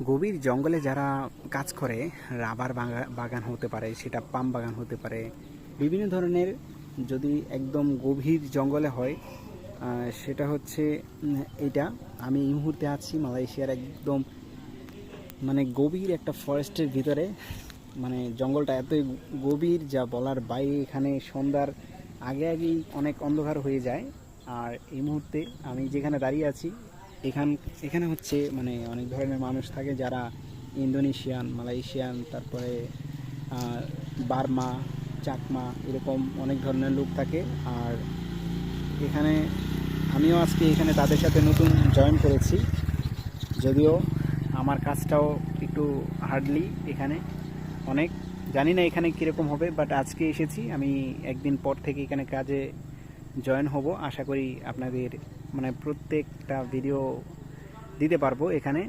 গভীর জঙ্গলে যারা কাজ করে, রাবার বাগান হতে পারে, সেটা পাম বাগান হতে পারে, বিভিন্ন ধরনের। যদি একদম গভীর জঙ্গলে হয়, সেটা হচ্ছে এইটা। আমি এই মুহূর্তে আছি মালয়েশিয়ার একদম মানে গভীর একটা ফরেস্টের ভিতরে। মানে জঙ্গলটা এতই গভীর যা বলার বাইরে। এখানে সন্ধ্যার আগে আগেই অনেক অন্ধকার হয়ে যায়। আর এই মুহূর্তে আমি যেখানে দাঁড়িয়ে আছি, এখান এখানে হচ্ছে মানে অনেক ধরনের মানুষ থাকে, যারা ইন্দোনেশিয়ান, মালয়েশিয়ান, তারপরে বার্মা, চাকমা, এরকম অনেক ধরনের লোক থাকে। আর এখানে আমিও আজকে এখানে তাদের সাথে নতুন জয়েন করেছি, যদিও আমার কাজটাও একটু হার্ডলি এখানে অনেক। জানি না এখানে কীরকম হবে, বাট আজকে এসেছি আমি। একদিন পর থেকে এখানে কাজে জয়েন হব। আশা করি আপনাদের মানে প্রত্যেকটা ভিডিও দিতে পারবো এখানে।